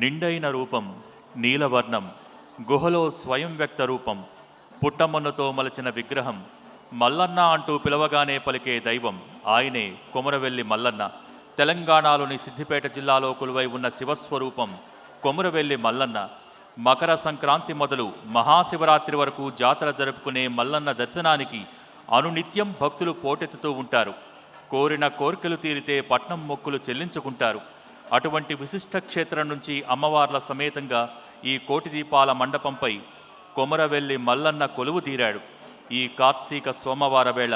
నిండైన రూపం, నీలవర్ణం, గుహలో స్వయం వ్యక్త రూపం, పుట్టమన్నుతో మలచిన విగ్రహం, మల్లన్న అంటూ పిలవగానే పలికే దైవం ఆయనే కొమురవెల్లి మల్లన్న. తెలంగాణలోని సిద్దిపేట జిల్లాలో కొలువై ఉన్న శివస్వరూపం కొమురవెల్లి మల్లన్న. మకర సంక్రాంతి మొదలు మహాశివరాత్రి వరకు జాతర జరుపుకునే మల్లన్న దర్శనానికి అనునిత్యం భక్తులు పోటెత్తుతూ ఉంటారు. కోరిన కోర్కెలు తీరితే పట్నం మొక్కులు చెల్లించుకుంటారు. అటువంటి విశిష్ట క్షేత్రం నుంచి అమ్మవార్ల సమేతంగా ఈ కోటి దీపాల మండపంపై కొమురవెల్లి మల్లన్న కొలువు తీరాడు. ఈ కార్తీక సోమవార వేళ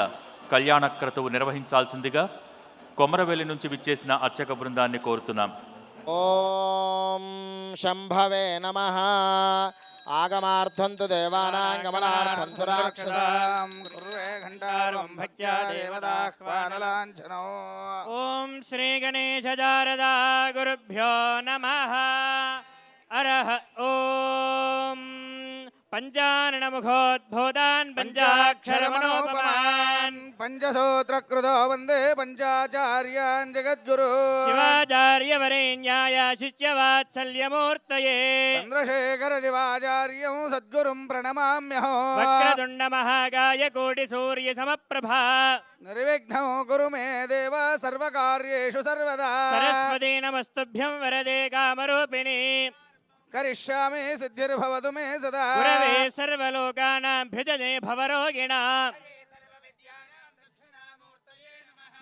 కళ్యాణ క్రతువు నిర్వహించాల్సిందిగా కొమరవెల్లి నుంచి విచ్చేసిన అర్చక బృందాన్ని కోరుతున్నాం. ఓం శంభవే నమః. ఆగమార్థంతు దేవానాం గమనార్థంతు రాక్షసాం కుర్వే ఘంటారం భక్త్యా దేవతాహ్వానలాంఛనో. ఓం శ్రీ గణేశజారదా గురుభ్యో నమః. అరహ ఓం పంచాననముఖోద్భూతాన్ పంచాక్షరమనోపమాన్ పంచసూత్రకృతో వందే పంచాచార్యాన్ జగద్గురు శివాచార్యవరేణ్యాయ శిష్యవాత్సల్యమూర్తయే చంద్రశేఖర శివాచార్యం సద్గురుం ప్రణమామ్యహం. వక్రతుండ మహాకాయ కోటి సూర్య సమప్రభా నిర్విఘ్నం కురు మే దేవ సర్వకార్యేషు సర్వదా. సరస్వతీ నమస్తుభ్యం వరదే కామరూపిణి కరిష్యామి సిద్ధిర్భవతు మే సదా. గురవే సర్వలోకానాం భుజనే భవరోగిణాం.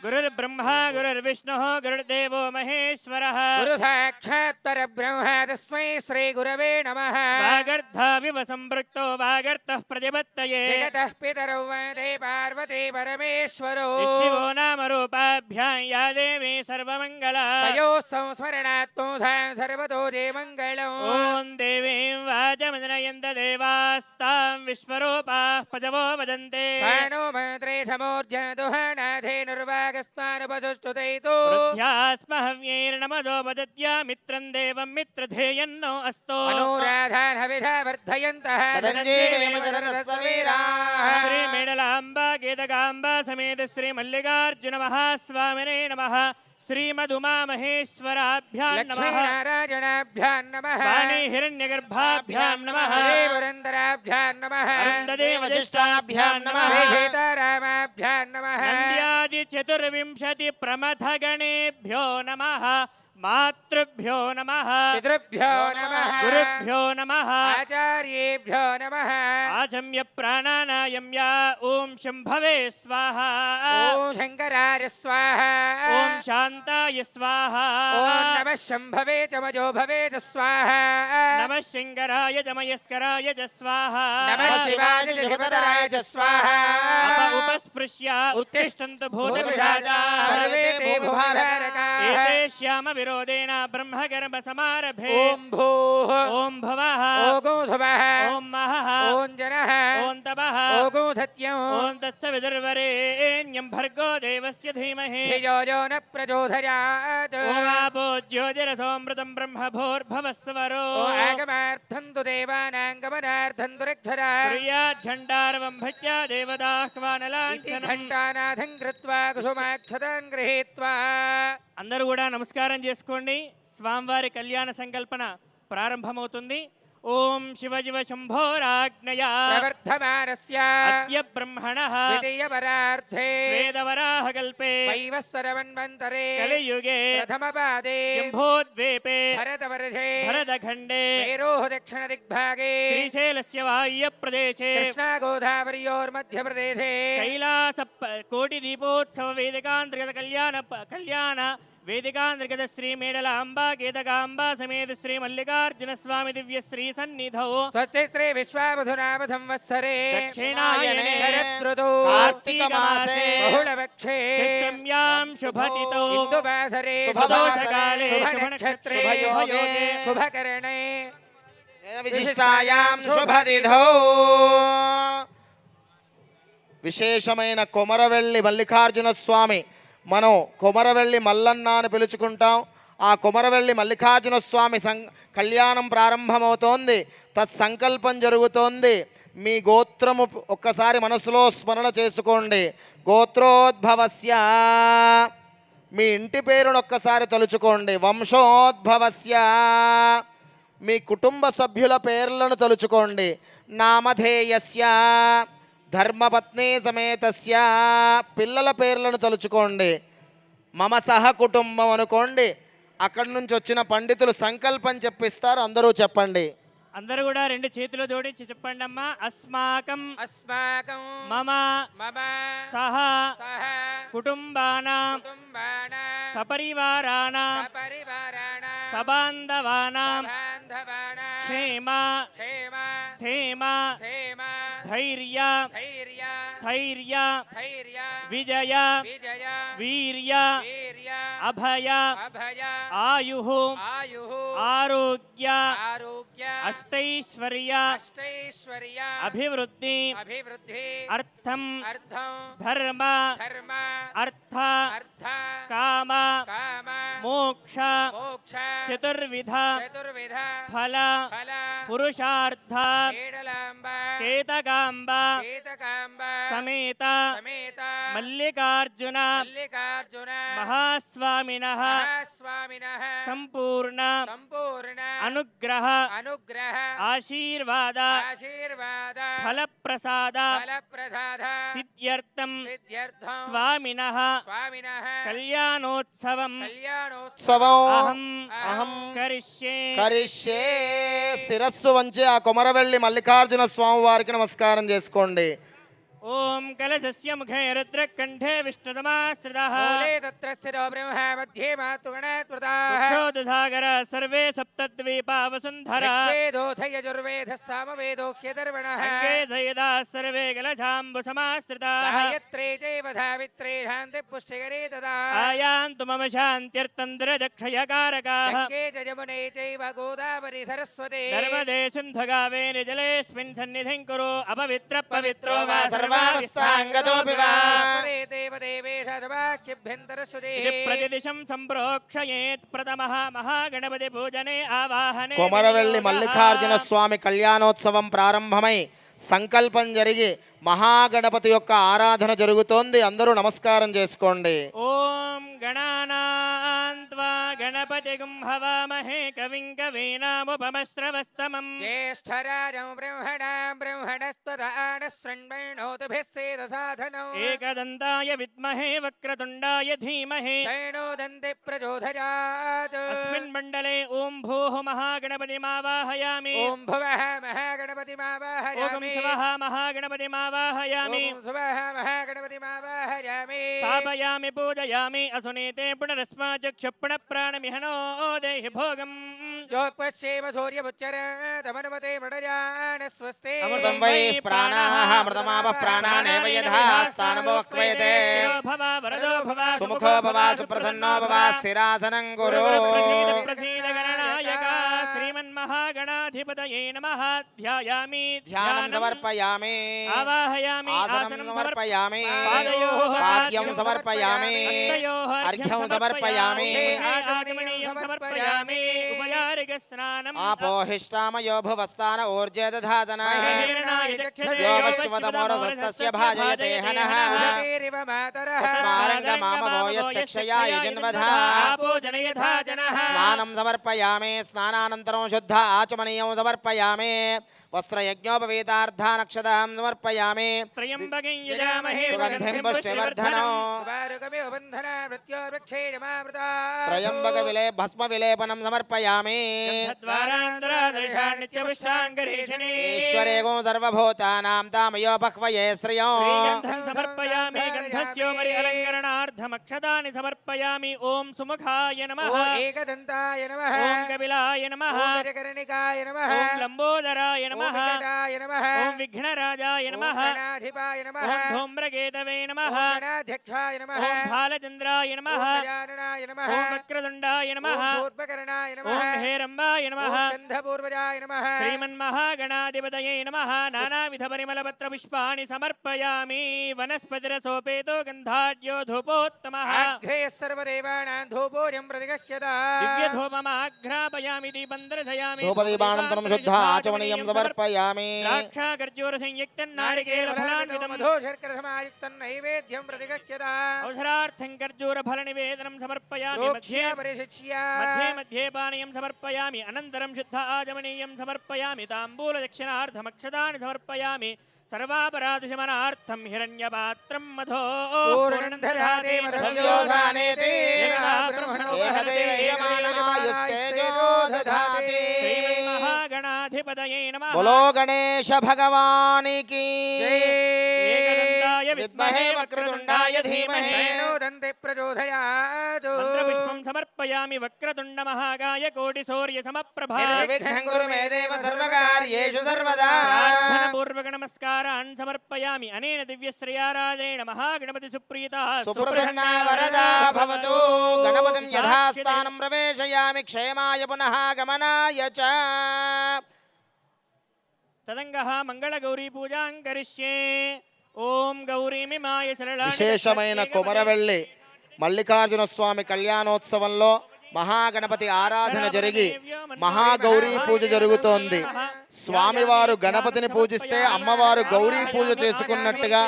గురుర్బ్రహ్మ గురుర్విష్ణుః గురుర్దేవో మహేశ్వరః. గురు సాక్షాత్ పరబ్రహ్మ తస్మై శ్రీ గురవే నమః. వాగర్ధావివ సంపృక్తో వాగర్తః ప్రతిపత్తయే జగతః పితరౌ వందే పార్వతీ పరమేశ్వరో. శివో నామ రూపాభ్యాం యా దేవీ సర్వమంగళా. తయోః సంస్మరణాత్ పుంసాం సర్వతో జయమంగళం. ఓం దేవీం వాచమజనయంత దేవాస్తాం విశ్వరూపాః పజవో వదంతే. సానో మంత్రే సమోర్జాదుహనాధేనుర్వాగస్మానుపసుష్టుతైతో. వృద్ధ్యాస్మహవ్యైర్నమదో వదత్యా మిత్రం దేవం మిత్రధేయన్నో అస్తో. అనురాధాన్ హవిషా వర్ధయంతః శ్రీ మేడలాంబ కేతకాంబ సమేత శ్రీ మల్లికార్జున మహాస్వామినే నమః. శ్రీమధుమా మహేశ్వరాభ్యాం నమః. లక్ష్మీనారాయణాభ్యాం నమః. వాణీ హిరణ్యగర్భాభ్యాం నమః. పురందరాభ్యాం నమః. అరుంధదే వశిష్టాభ్యాం నమః. సీతారామాభ్యాం నమః. నంద్యాది చతుర్వింశతి ప్రమథ గణేభ్యో నమః. మాతృభ్యో నమః. పితృభ్యో నమః. గురుభ్యో నమః. ఆచార్యేభ్యో నమః. ఆచమ్య ప్రాణానాయమ్య ఓం శంభవే స్వాహ. ఓం శంకరాయ స్వాహ. ఓం శాంతాయ స్వాహ. ఓం నమః శంభవే చ మజో భవే చ స్వాహ. నమః శంకరాయ చమయస్కరాయ చ స్వాహ. నమః శివాయ చ శివతరాయ చ స్వాహ. ఉపస్పృశ్య ఉత్తిష్టంతు భూతపిశాచాః. సర్వే తే భూభారకాః. ఏతే శ్యామ విరోధేన బ్రహ్మగర్భ సమారభే. ఓం భూః. ఓం భవః. ఓం గోధుమః. ఓం మహః. ఓం జనః. ఓం తపః. ఓం గోసత్యం. ఓం తత్సవితుర్వరేణ్యం భర్గో దేవస్య ధీమహి. ధియో యో న ప్రచోదయాత్. ఓం ఆపో జ్యోతిరసోమృతం బ్రహ్మభూర్భవస్వరో. ఓం ఆగమార్థం తు దేవానాం గమనార్థం తు రక్షరా. ప్రియాఝండారవం భక్త్యా ఇతి దేవతాహ్వానలాంఛనం. ఘంటానాథం కృత్వా కుసుమాక్షతాన్ గృహీత్వా. అందరూ కూడా నమస్కారం చేసుకోండి. స్వామివారి కళ్యాణ సంకల్పన ప్రారంభమవుతుంది. ఓం శివజివ శంభోరాజ్ఞయా ప్రవర్ధమానస్య అద్య బ్రహ్మణః ద్వితీయపరార్థే శ్వేతవరాహకల్పే వైవస్వరమన్వంతరే కలియుగే ప్రథమపాదే జంభోద్వీపే భరతవర్షే భరతఖండే మేరోః దక్షిణదిగ్భాగే శ్రీశైలస్య వాయ్యప్రదేశే కృష్ణాగోదావరియోర్మధ్యప్రదేశే కైలాస కోటి దీపోత్సవ వేదికాంతర్గత కళ్యాణ వేదికాంతర్గత శ్రీ మేడలాంబ కేతకాంబ సమేత శ్రీ మల్లికార్జున స్వామి దివ్య శ్రీ సన్నిధౌ స్వస్తి శ్రీ విశ్వావసునామ సంవత్సరే దక్షిణాయనే శరదృతౌ కార్తీక మాసే బహుళపక్షే షష్ఠమ్యాం శుభతిథౌ ఇందువాసరే శుభదోషకాలే శుభనక్షత్రే శుభయోగే శుభకరణే విశిష్టాయాం శుభతిథౌ. విశేషమైన కొమరవెల్లి మల్లికార్జున స్వామి, మనం కొమరవెల్లి మల్లన్న అని పిలుచుకుంటాం. ఆ కొమరవెల్లి మల్లికార్జున స్వామి కళ్యాణం ప్రారంభమవుతోంది. తత్సంకల్పం జరుగుతోంది. మీ గోత్రము ఒక్కసారి మనసులో స్మరణ చేసుకోండి. గోత్రోద్భవస్య మీ ఇంటి పేరును ఒక్కసారి తలుచుకోండి. వంశోద్భవస్య మీ కుటుంబ సభ్యుల పేర్లను తలుచుకోండి. నామధేయస్య ధర్మపత్ని సమేతస్య పిల్లల పేర్లను తలుచుకోండి. మమ సహ కుటుంబం అనుకోండి. అక్కడి నుంచి వచ్చిన పండితులు సంకల్పం చెప్పిస్తారు. అందరూ చెప్పండి. అందరూ కూడా రెండు చేతులు జోడించి చెప్పండి అమ్మా. అస్మాకం अस्माकं మమ मम సహ सह కుటుంబానాం कुटुम्बानां సపరివారాణం सपरिवाराणां సబాంధవానాం बान्धवानां క్షేమ क्षेम స్థేమ क्षेम ధైర్య धैर्य స్థైర్య धैर्य విజయ विजय వీర్య वीर्य అభయ अभय ఆయు आयुः ఆరోగ్య आरोग्य అష్టైశ్వర్య अष्टैश्वर्य అభివృద్ధి अभिवृद्धि అర్థం अर्थं ధర్మ धर्म అర్థ अर्थ కామ काम మోక్ష मोक्ष చతుర్విధ चतुर्विध ఫల फल పురుషార్థ केडलाम्ब కేతకాంబ केतकाम्ब సమేత समेत మల్లికార్జున मल्लिकार्जुन మహాస్వామినః महास्वामिनः సంపూర్ణ सम्पूर्ण అనుగ్రహ अनुग्रह ఆశీర్వాద आशीर्वाद ఫలప్రసాద फलप्रसाद సిద్ధ్యర్థం सिद्ध्यर्थं స్వామినః स्वामिनः కళ్యాణోత్సవం कल्याणोत्सव అహం అహం కరిష్యే కరిష్యే. శిరస్సు వంచి ఆ కొమరవెల్లి మల్లికార్జున స్వామి వారికి నమస్కారం చేసుకోండి. ఓం కలశస్య ముఖే రుద్రకంఠే విష్ణుతమాశ్రితః मूले तत्र स्थितो ब्रह्म मध्ये मातृगणस्मृताः కుక్షోదసాగర సర్వే సప్తద్వీపా వసుంధరా ऋग्वेदोऽथयजुर्वेदः सामवेदोऽह्यदर्वणः అంగే సయదా సర్వే కలశాంబు సమాశ్రితాః गायत्रे चैव सावित्रे शान्तिः पुष्टिकरे तदा ఆయాంతు మమ శాంత్యర్థం దురదక్షయకారకాః गङ्गे च यमुने चैव गोदावरी सरस्वती నర్మదే సింధగావేని జలేస్మిన్ సన్నిధిం కురు అపవిత్ర పవిత్రో వా సర్వావస్థాంగతోపి వా. देवदेवेश सभाख्यभ्यन्तरश्रुतिः ఇది ప్రతిదిశం సంప్రోక్షయేత్ ప్రథమః మహాగణపతి పూజనే ఆవాహనే కొమరవెల్లి మల్లికార్జున స్వామి కళ్యాణోత్సవం ప్రారంభమై సంకల్పం జరిగి మహాగణపతి యొక్క ఆరాధన జరుగుతోంది. అందరూ నమస్కారం చేసుకోండి. ఓం గణానాన్త్వా గణపతిగుం హవామహే కవిం కవీనాముపమశ్రవస్తమం ज्येष्ठराजं ब्रह्मणां ब्रह्मणस्त्वदानः शृण्वणोतुभिः सेदसाधनम् ఏకదంతాయ విద్మహే వక్రతుండాయ ధీమహి तैणो दन्ते प्रचोदयात् అస్మిన్ మండలే ఓం భూః మహాగణపతిమావాహయామి ॐ भुवः ఓం महागणपतिमावाहयामि శివః మహాగణపతిమావాహయామి ॐ सुवः महागणपतिमावाहयामि స్థాపయామి పూజయామి అసునీతే పునరస్మాచక్షుణ ప్రాణమిహనో దేహి భోగం योक्वश्चैव सूर्यमुच्चर तमनुमते मृडयान स्वस्ति అమృతం వై ప్రాణాః అమృతమాపః ప్రాణానేవ యథా స్థానమోక్వయతే. భవ వరదో భవ సుముఖో భవ సుప్రసన్నో భవ స్థిరాసనం కురు. ప్రసీద ప్రసీద గణనాయక శ్రీమన్మహాగణాధిపతయే నమః ధ్యాయామి ధ్యానం సమర్పయామి. ఆవాహయామి ఆసనం సమర్పయామి. పాదయోః పాద్యం సమర్పయామి. హస్తయోః అర్ఘ్యం సమర్పయామి. ఆచమనీయం సమర్పయామి ఉపయారిక స్నానం ఆపోహిష్టామయో భువస్థాన ఊర్జే దధాతన. మహేరణాయ చక్షతే యో వశ్వతమోరసస్తస్య భాజయతే హనః. ेरिव मातरः స్మారంగమామవోయస్యక్షయా యజన్వధా. ఆపోజనయథా జనః స్నానం సమర్పయామి. స్నానానంతరం శుద్ధ ఆచమనీయం సమర్పయామి. వస్త్రయజ్ఞోపవీతార్థానక్షతాం సమర్పయామి. త్రయంబకం యజామహే సుగంధిం పుష్టివర్ధనం. वारुकमिव बन्धना मृत्योर्वक्षेणमामृता త్రయంబక భస్మ విలేపనం సమర్పయామి. ద్వారాంతరాదర్శాన్ నిత్యపుష్టాంగరీషిణి ఈశ్వరేగో సర్వభూతానాం తామయోపహ్వయే శ్రియం. శ్రీగంధం సమర్పయామి గంధస్యోపరి అలంకరణార్థమక్షతాని సమర్పయామి ఓం సుముఖాయ నమః ॐ एकदन्ताय नमः ఓం కపిలాయ నమః ॐ गजकर्णिकाय नमः ఓం లంబోదరాయ ॐ నమః विकटाय नमः ఓం విఘ్నరాజాయ ॐ నమః गणाधिपाय नमः ఓం ధూమ్రకేతవే ॐ నమః गणाध्यक्षाय नमः ఓం బాలచంద్రాయ ॐ నమః गजाननाय नमः ఓం వక్రతుండాయ నమః ॐ शूर्पकर्णाय नमः ఓం హేరంబాయ నమః ॐ स्कन्धपूर्वजाय नमः శ్రీమన్మహాగణాధిపతయే నమః నానావిధ పరిమళపత్ర పుష్పాణి సమర్పయామి వనస్పతిరసోపేతో గంధాఢ్యో ధూపోత్తమః अग्रे सर्वदेवानां धूपोऽयं प्रतिगह्यता దివ్యధూపమాఘ్రాపయామి దీపం దర్శయామి ధూపదీపానంతరం శుద్ధ ఆచమనీయం సమర్పయామి. ద్రాక్షా ఖర్జూర సంయుక్తం నారికేల ఫలాన్వితం मधु शर्करसमायुक्त तन्नैवेद्यं प्रतिगच्छताम् औधरार्थं कर्जूरफलनिवेदनं समर्पयामि प्रोक्ष्य मध्ये परिशिच्य मध्ये मध्ये पानीयं समर्पयामि अनन्तरं शुद्ध आचमनीयं समर्पयामि ताम्बूलदक्षिणार्थमक्षतानि समर्पयामि सर्वापराधशमनार्थं हिरण्यपात्रं मधो पूर्णं दधाति मधव्योधानेति एकदेव यजमानायुस्तेजो दधाति। श्रीमन्महागणाधिपतये नमः। बोलो गणेश भगवान की एकदन्ताय विद्महे वक्रतुण्डाय धीमहि तन्नो दन्ते प्रचोदयात् मन्त्रपुष्पं समर्पयामि वक्रतुण्डमहाकाय कोटिसूर्यसमप्रभा निर्विघ्नं कुरु मे देव सर्वकार्येषु सर्वदा। प्रार्थनापूर्वकनमस्कारान् समर्पयामि अनेन दिव्यश्रेयाराधनेन महागणपति सुप्रीतः सुप्रसन्ना वरदा भवतु। गणपतिं यथास्थानं प्रवेशयामि क्षेमाय पुनः गमनाय च। तदङ्गः मंगलगौरी पूजां करिष्ये। ఓం గౌరీమిమాయ సరళాని విశేషమైన కొమరవెల్లి మల్లికార్జున స్వామి కళ్యాణోత్సవంలో మహాగణపతి ఆరాధన జరిగి మహాగౌరీ పూజ జరుగుతోంది. స్వామివారు గణపతిని పూజిస్తే అమ్మవారు గౌరీ పూజ చేసుకున్నట్టుగా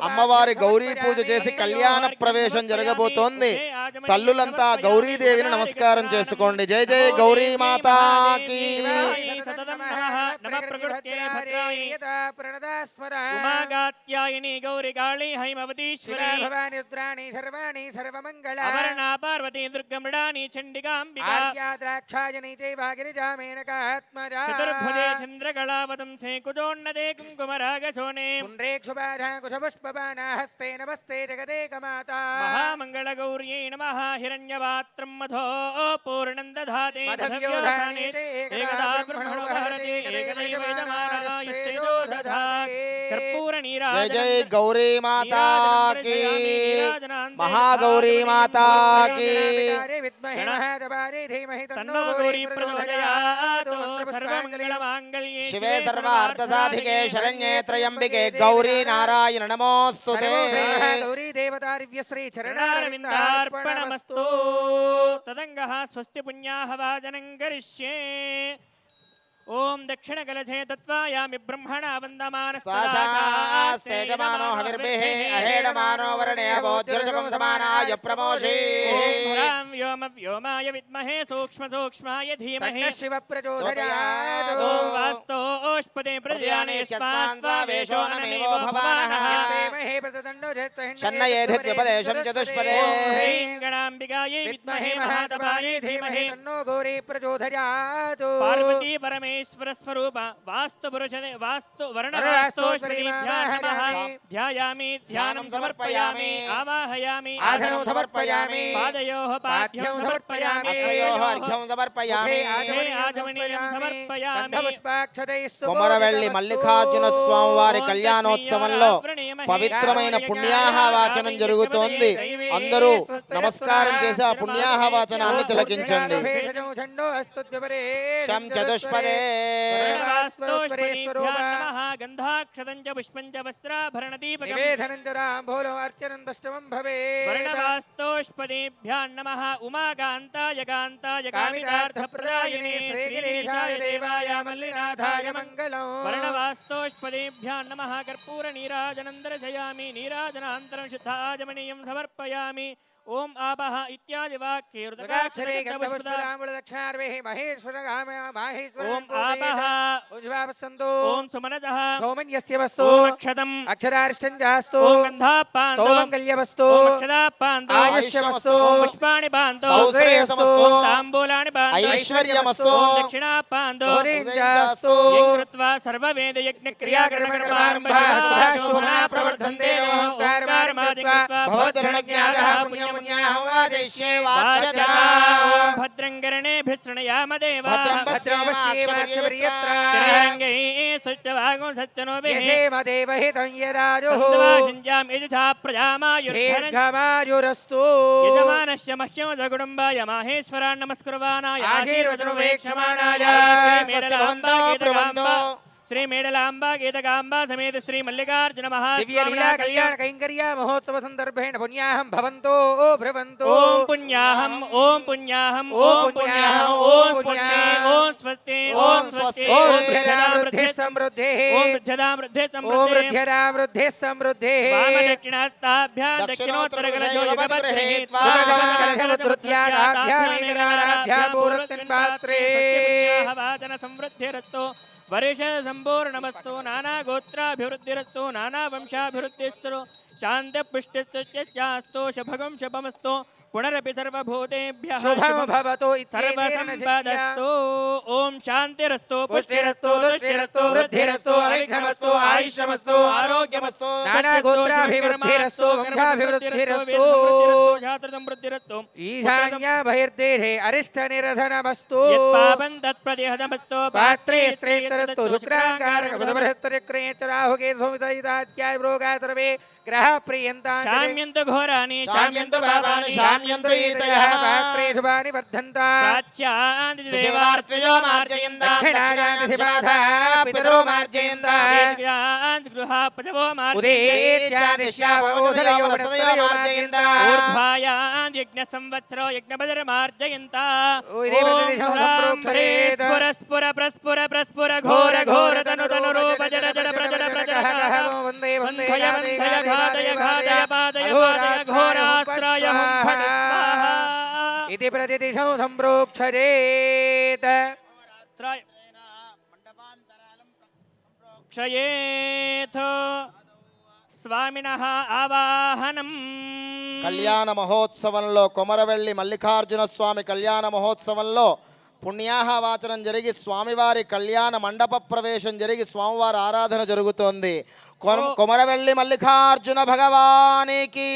అమ్మవారి గౌరీ పూజ చేసి కళ్యాణ ప్రవేశం జరగబోతోంది. తల్లులంతా గౌరీదేవిని నమస్కారం చేసుకోండి. జై జై గౌరీ మాతాకి. ఉమాగాత్యాయని గౌరీ కాళీ హైమవతీశ్వరి భవాని రుద్రాణి సర్వాణి సర్వమంగళ అపర్ణా పార్వతీ దుర్గమృడాని చండికాంబికా ద్రాక్షాయని చైవాగిరిజామేనకాత్మజా చతుర్భుజే చంద్రకళావతంసే కుజోన్నదే కుంకుమరాగశోనే పుండ్రేక్షుభాజా కుశపుష్పబాణా హస్తే నమస్తే జగదేకమాతా మహామంగళగౌర్యై నమః హిరణ్యపాత్రం మధో పూర్ణం దధాతి మధవ్యోధానే ఏకదా బ్రహ్మణో భారతి ఏకదైవ యజమానాయుస్తేజో దధాతి కర్పూర జై నీరాజనం జై గౌరీ మాతాకి. మహాగౌరీ మాతాకి. విద్మహే మహాదేవాయ ధీమహి తన్నో గౌరీ ప్రచోదయాత్ సర్వమంగళమాంగళ్యే శివే సర్వార్థసాధికే శరణ్యే త్రయంబికే గౌరీ నారాయణ నమోస్తుతే. గౌరీ దేవతా దివ్యశ్రీ చరణారవిందార్పణమస్తు. తదంగః స్వస్తి పుణ్యాహవాచనం కరిష్యే. ఓం దక్షిణకలశే తత్వాయామి బ్రహ్మణా సాశాస్తేజమానో హవిర్భిః అహేడమానో వర్ణే భోజ్యుర్జగం సమానాయ ప్రమోషే. ఓం వ్యోమ వ్యోమాయ విద్మహే సూక్ష్మ సూక్ష్మాయ ధీమహి శివ ప్రచోదయాత్ ఓం వాస్తోష్పదే ప్రజానే స్వావేశో నమేవో భవానః. దేమహే ప్రతదండో షణ్ణయేధిత్యుపదేశం చతుష్పదే. హ్రీం గణాంబికాయై విద్మహే మహాతపాయై ధీమహి తన్నో గౌరీ ప్రచోదయాత్ పార్వతీ పరమేశ్వర స్వరూప వాస్తు పురుషదే వాస్తు వర్ణవాస్తోష్పదీభ్యాం నమః. ధ్యాయామి ధ్యానం సమర్పయామి ఆవాహయామి ఆసనం సమర్పయామి. పాదయోః పాద్యం సమర్పయామి హస్తయోః అర్ఘ్యం సమర్పయామి. ఆచమనీయం సమర్పయామి. కొమరవెల్లి మల్లికార్జున స్వామి వారి కళ్యాణోత్సవంలో పవిత్రమైన పుణ్యాహవాచనం జరుగుతోంది. అందరూ నమస్కారం చేసి ఆ పుణ్యాహవాచనాన్ని తిలకించండి. శం చతుష్పదే. గంధాక్షతం చ పుష్పం చ వస్త్రాభరణదీపకం వర్ణవాస్తోష్పదీభ్యాం నమః. ఉమాకాంతాయ కాంతాయ కామితార్థప్రదాయినే శ్రీగిరీశాయ దేవాయ మల్లినాథాయ మంగళం. వర్ణవాస్తోష్పదీభ్యాం నమః. కర్పూర నీరాజనం దర్శయామి. నీరాజనాంతరం శుద్ధాజమనీయం సమర్పయామి. ఓం ఆపః ఇత్యాది వాక్యేరుదకాక్షరే ఓం ఆపః ఓం సుమనసః ఓం అక్షతం అక్షరారిష్టం జాస్తు ఓం గంధాపాంతో సౌమంగళ్యవస్తు ఓం అక్షదాపాంతో ఆయుష్యమస్తు ఓం పుష్పాణి పాంతో సౌశ్రేయసమస్తు ఓం తాంబూలాని పాంతో ఐశ్వర్యమస్తు ఓం దక్షిణాపాంతో ౌరింజాస్తు యం కృత్వా సర్వవేద యజ్ఞ క్రియాకర్మకర్మారంభశుభా ప్రవర్ధంతే ఓంకారమాది కృత్వా భవద్రణజ్ఞాతః పుణ్యమున్యాహ వాజయిష్యే వాచ్యతా. ఓం భద్రం కర్ణేభిః శృణుయామ దేవా భద్రం పశ్యేమాక్షపర్యత్ర. స్థిరాంగై సుష్టవాగం సత్యనోభిః యశేమదేవహితం యరాజుః సంధ్వాశించాం యజుషా ప్రజామాయుర్ధనం దీర్ఘమాయురస్తు యజమానస్య మహ్యం సగుడుంబాయ మాహేశ్వరాన్ నమస్కుర్వాణాయ ఆశీర్వచనమేక్షమాణాయ స్వస్తి భవంతో బ్రువంతో. శ్రీ మేడలాంబా గీతకాంబా సమేత శ్రీ మల్లికార్జున దివ్య లీలా మహాస్వామి కళ్యాణ కైంకర్య మహోత్సవ సందర్భేణ పుణ్యాహం భవంతో భ్రవంతో ఓం పుణ్యాహం ఓం పుణ్యాహం ఓం పుణ్యాహం ఓం స్వస్తి ఓం स्वस्ति ఓం స్వస్తి. ఓం ఓం ధ్యదా వృద్ధి సమృద్ధి ఓం వృద్ధ్యదా వృద్ధి ఓం సమృద్ధి వృద్ధ్యదా వృద్ధి సమృద్ధి వామదక్షిణాస్తాభ్యాం దక్షిణోత్తరగలజో యుగపద్గృహీత్వా వాచన సంవృద్ధిరస్తు వరిష సంపూర్ణమస్తు నానా గోత్రాభివృద్ధిరస్తు నానా వంశాభివృద్ధిస్తు శాంతి పుష్టిస్తు శుభగం శుభమస్తు పునరపి సర్వభూతేభ్యః శుభం భవతు సర్వసంపదస్తు ఓం శాంతిరస్తు పుష్టిరస్తు తుష్టిరస్తు వృద్ధిరస్తు అవిఘ్నమస్తు ఆయుష్యమస్తు ఆరోగ్యమస్తు నానా గోత్రాభివృద్ధిరస్తు వంశాభివృద్ధిరస్తు శాస్త్రసంవృద్ధిరస్తు ఈశాన్య బహిర్దేశే అరిష్ట నిరసనమస్తు యత్పాపం తత్ప్రతిహతమస్తు పాత్రే స్త్రీతరస్తు శుక్రాంగారక బుధబృహస్పతిక్రయేచరాహుకే సోమితయితాత్యాయ ప్రోగా సర్వే గ్రహ ప్రియంతాం శామ్యంతు ఘోరాని శామ్యంతు పాపాని శామ్యంతు ఈతయః పాత్రే శుభాని వర్ధంతాం ప్రాచ్యాంతి దేవార్త్యో దేవార్త్యజో మార్జయంతాం దక్షిణాయాం దక్షిణాయాం పితరో మార్జయంతాం మార్జయంతాం గృహాపజవో ఊర్ధ్వాయాం యజ్ఞ సంవత్సరో యజ్ఞపదర మార్జయంతా స్ఫుర స్ఫుర ప్రస్ఫుర ప్రస్ఫుర ఘోర ఘోర తను తను రూప జడ జడ ప్రజడ ప్రజడ వందే వందే ఘాదయ ఘాదయ పాదయ పాదయ ఘోరాస్త్రాయ హుం ఫట్ స్వాహా ఇది ప్రతిదిశం సంప్రోక్షయేత్ క్షయేథ స్వామినః ఆవాహనం కళ్యాణ మహోత్సవంలో కొమరవెల్లి మల్లికార్జున స్వామి కళ్యాణ మహోత్సవంలో పుణ్యాహవాచనం జరిగి స్వామివారి కళ్యాణ మండప ప్రవేశం జరిగి స్వామివారి ఆరాధన జరుగుతోంది. కొమరవెల్లి మల్లికార్జున భగవానికి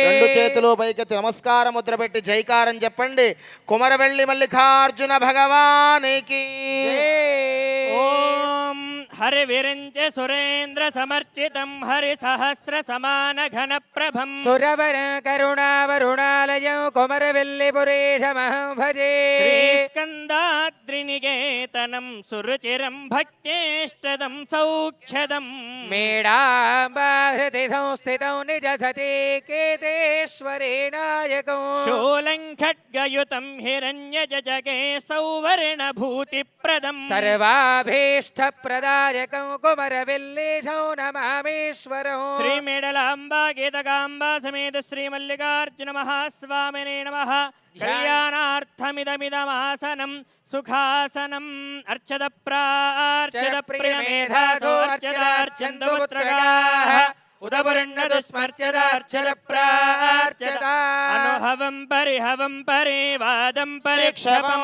రెండు చేతులు పైకెత్తి నమస్కార ముద్ర పెట్టి జైకారం చెప్పండి. కొమరవెల్లి మల్లికార్జున భగవానికి. ఓం హరి విరించ సురేంద్ర సమర్చితం హరి సహస్ర సమాన ఘన ప్రభం సురవర కరుణావరుణాలయం కొమరవెల్లి పురేశమహం భజే శ్రీస్కందాద్రినికేతనం సురుచిరం భక్తేష్టదం సౌఖ్యదం మేడాంబాహృతి సంస్థితం నిజ సతే కేతేశ్వరేణాయకం శూలం ఖడ్గయుతం హిరణ్యజజగే సౌవర్ణ భూతి ప్రదం సర్వాభీష్ట ప్రదాయకం కుమరవెల్లీశం నమామీశ్వరం శ్రీ మేడలాంబా గీతకాంబా సమేత శ్రీ మల్లికార్జున మహాస్వామినే నమః కళ్యాణార్థమిదమిదమాసనం సుఖాసనం అర్చద ప్రార్చద ప్రియమేధాసో అర్చదార్చందు పుత్రగాః ఉదపురుణ దుస్మర్చదార్చద ప్రార్చద అనుహవం పరిహవం పరివాదం పరిక్షపం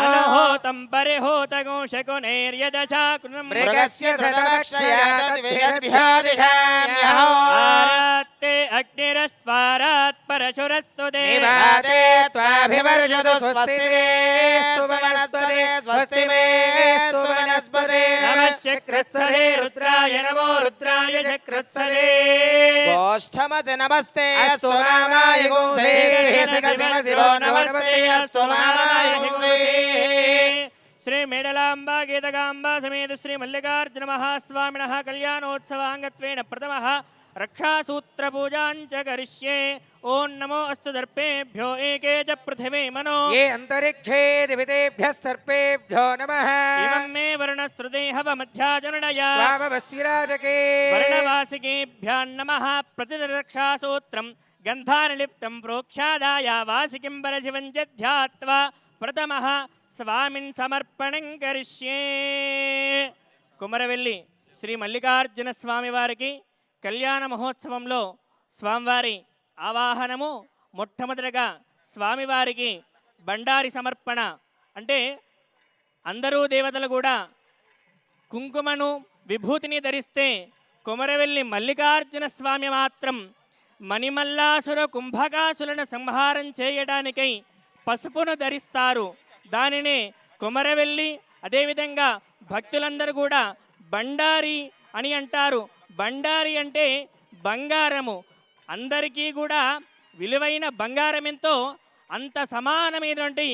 అనుహోతం పరిహోతగో శకునైర్యదశాకునం మృగస్య ధృతమక్షయా తద్విషద్భ్యోదిషామ్యహో. ఆరాత్తే అగ్నిరస్వారాత్ పరశురస్తు నివాతే త్వాభివర్షతు స్వస్తిరేస్తు వనస్పతే స్వస్తి మేస్తు వనస్పతే. నమశ్చక్రస్సరే రుద్రాయ నమో రుద్రాయ చక్రస్సరే గోష్ఠమసి నమస్తే అస్తు మామాయ గుంసేశిరో నమస్తే అస్తు మామాయ గుంసే. శ్రీ మేడలాంబా గీతకాంబా సమేత శ్రీ మల్లికార్జున మహాస్వామినః కళ్యాణోత్సవాంగత్వేన ప్రథమః రక్షాసూత్ర పూజాంచ కరిష్యే. ఓం నమో అస్తు దర్పేభ్యో ఏకే చ పృథివీ మనో ఏ అంతరిక్షే దివితేభ్యః సర్పేభ్యో నమః ఇమం మే వర్ణశ్రుతే హవమధ్యాజననయా రామవస్విరాజకే వర్ణవాసికేభ్యాం నమః ప్రతిరక్షాసూత్రం గంధానిలిప్తం ప్రోక్షాదాయ వాసికిం పరశివం చ ధ్యాత్వా ప్రథమః స్వామిన్ సమర్పణం కరిష్యే. కుమరవెల్లి శ్రీ మల్లికార్జున స్వామి వారికి కళ్యాణ మహోత్సవంలో స్వామివారి ఆవాహనము మొట్టమొదటగా స్వామివారికి బండారి సమర్పణ అంటే అందరూ దేవతలు కూడా కుంకుమను విభూతిని ధరిస్తే కొమరవెల్లి మల్లికార్జున స్వామి మాత్రం మణిమల్లాసుర కుంభకాసులను సంహారం చేయడానికై పసుపును ధరిస్తారు. దానినే కొమరవెల్లి అదేవిధంగా భక్తులందరూ కూడా బండారి అని అంటారు. బండారి అంటే బంగారము. అందరికీ కూడా విలువైన బంగారం ఎంతో అంత సమానమైనటువంటి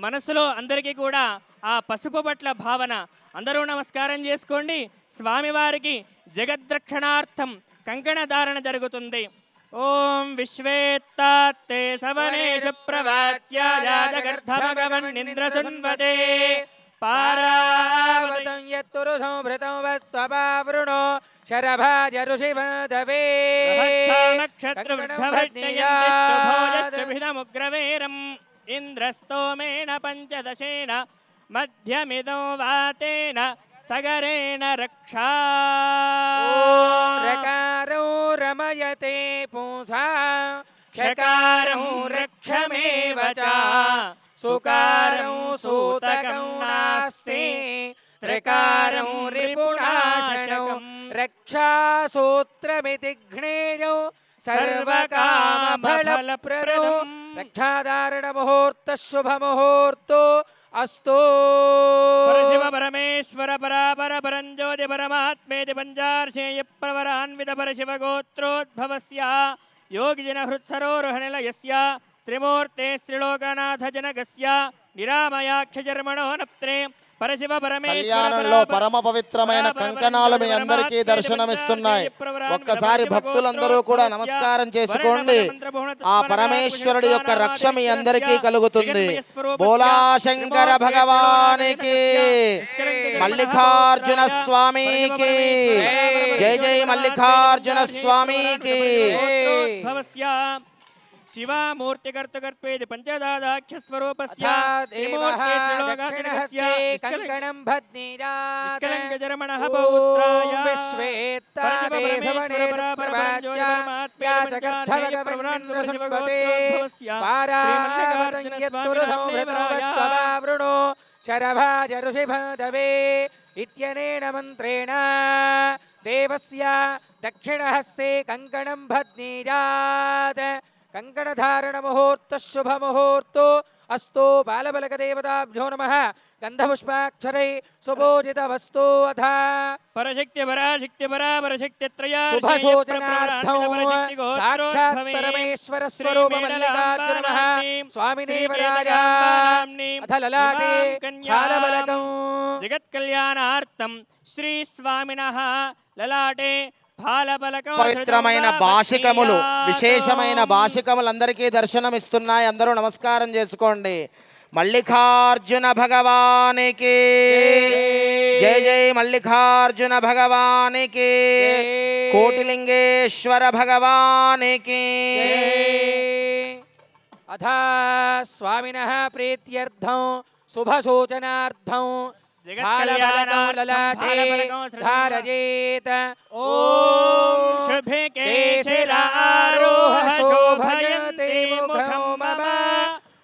మనసులో అందరికీ కూడా ఆ పసుపు పట్ల భావన. అందరూ నమస్కారం చేసుకోండి. స్వామివారికి జగద్రక్షణార్థం కంకణ ధారణ జరుగుతుంది. ఓం విశ్వేత్తాత్తే సవనేషు ప్రవాచ్యాయ జగర్ధమగమన్నింద్రసున్వతే పారావతి పారావతం యత్తురు సంభృతం వస్త్వపావృణో శరభాజ ఋషిమదవే నక్షత్రవృద్ధవృట్టయంతిష్టభోజశ్చభిదముగ్రవేరం ఇంద్రస్తోమేణ పంచదశేన మధ్యమిదో వాతేన సగరేణ రక్షా రకారో రమయతే పూసా క్షకారం రక్షమేవ చ సుకారం సూతకం నాస్తి త్రికారం రిపునాశనం రక్షాసూత్రమితి జ్ఞేయో సర్వకామఫలప్రదో రక్షాధారణ ముహూర్త శుభ ముహూర్తో అస్తు పరశివ పరమేశ్వర పరాపర పరంజ్యోతి పరమాత్మేతి పంచార్షేయ ప్రవరాన్విత పరశివ గోత్రోద్భవస్య యోగిజన హృత్సరోరుహనిలయస్య త్రిమూర్తే శ్రీలోకనాథ జనకస్య నిరామయాక్షజర్మణో నప్త్రే పరశివ కళ్యాణంలో పరమ పవిత్రమైన కంకణాలు మీ అందరికీ దర్శనమిస్తున్నాయి. ఒక్కసారి భక్తులందరూ కూడా నమస్కారం చేసుకోండి. ఆ పరమేశ్వరుడి యొక్క రక్ష మీ అందరికీ కలుగుతుంది. బోలా శంకర భగవానికి, మల్లికార్జున స్వామికి జై జై మల్లికార్జున స్వామికి. శివామూర్తికర్తకర్పేది పంచదాదాఖ్యస్వరూపస్య త్రిమూర్తే త్రిలోకాధిపస్య కంకణం భద్నీరాత్ నిష్కలంకజరమణః పౌత్రాయ విశ్వేత్తాదే సవనేషు ప్రవాచ్య యాచగర్ధవగమన్నింద్రసున్వతే పారావతం యత్తురు సంభృతం వస్త్వపావృణో శరభాజ ఋషిమదవే ఇత్యనేన మంత్రేణ దేవస్య దక్షిణహస్తే కంకణం భద్నీరాత్ కంకణధారణ ముహూర్త శుభ ముహూర్తో అస్తు బాలబలక దేవతాభ్యో నమః గంధపుష్పాక్షరై సుభోజిత వస్తు అథ పరశక్తి పరాశక్తి పరాపరశక్తిత్రయా శుభసూచనార్థం సాక్షాత్ పరమేశ్వర స్వరూప మల్లికార్జున స్వామిదేవరాయ అథ లలాటే బాలబలకం జగత్కళ్యాణార్థం శ్రీ స్వామినః లలాటే పవిత్రమైన భాషికములు, విశేషమైన భాషికములు అందరికీ దర్శనమిస్తున్నాయి. అందరూ నమస్కారం చేసుకోండి. మల్లికార్జున భగవానికి జై జై మల్లికార్జున భగవానికి, కోటిలింగేశ్వర భగవానికి. అథ స్వామినః ప్రీత్యర్థం శుభసూచనార్థం బాలబలకం లలాటే ధారయేత్. ఓం శుభే కేశిరారోహ శోభయంతి ముఖం మమ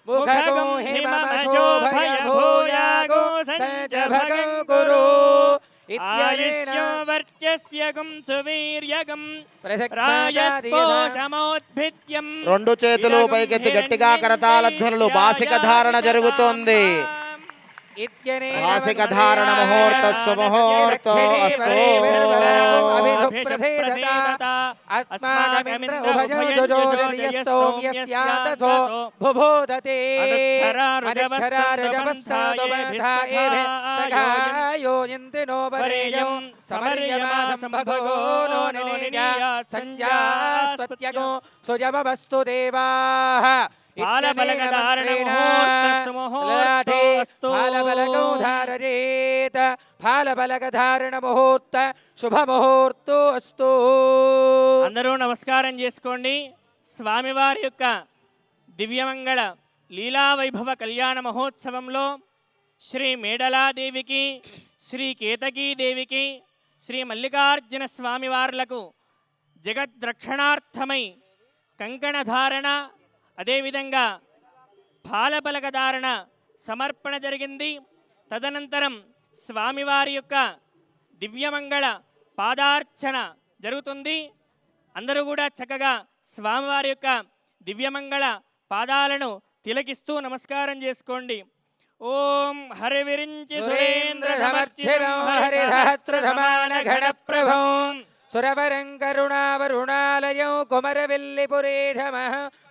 ముఖగం హిమమ శోభయ భూయాగో సంజభగం కురు ఆయుష్యం వర్చస్యగం సువీర్యగం రాజస్పోషమోద్భిద్యం. రెండు చేతులు పైకెత్తి గట్టిగా కరతాళధ్వనులు. భాసిక ధారణ జరుగుతోంది. భాసిక ధారణ ముహూర్త సుముహూర్తో అస్తు. సుజమస్తు దేవాః బాలబలకధారణ ముహూర్తో అస్తు. బాలబలకధారణ ముహూర్త శుభ ముహూర్తో అస్తు. అందరూ నమస్కారం చేసుకోండి. స్వామివారి యొక్క దివ్యమంగళ లీలావైభవ కళ్యాణ మహోత్సవంలో శ్రీ మేడలాదేవికి, శ్రీ కేతకీదేవికి, శ్రీ మల్లికార్జున స్వామివార్లకు జగద్రక్షణార్థమై కంకణధారణ, అదేవిధంగా బాలబలకధారణ సమర్పణ జరిగింది. తదనంతరం స్వామివారి యొక్క దివ్యమంగళ పాదార్చన జరుగుతుంది. అందరూ కూడా చక్కగా స్వామివారి యొక్క దివ్యమంగళ పాదాలను తిలకిస్తూ నమస్కారం చేసుకోండి. ఓం హరివిరించి సురేంద్ర సమర్చితం హరిసహస్ర సమాన గణ ప్రభం సురవరం కరుణావరుణాలయం కుమరవెల్లిపురేషమ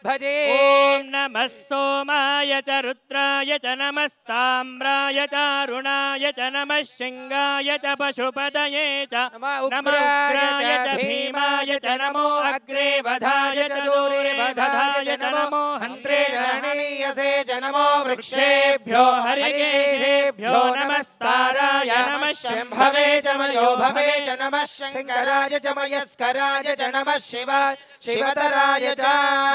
भजे ॐ नमः सोमाय च रुद्राय च नमस्ताम्राय च अरुणाय च नमः शिंगाय च पशुपतये च नमः नमो उग्राय च भीमाय च नमो अग्रे वधाय च दूरे वधाय च नमो हन्त्रे हनीयसे च नमो वृक्षेभ्यो हरिकेशेभ्यो नमस्ताराय नमः शम्भवे च मयो भवे च नमः शङ्कराय च मयस्कराय च नमः शिवाय शिवतराय च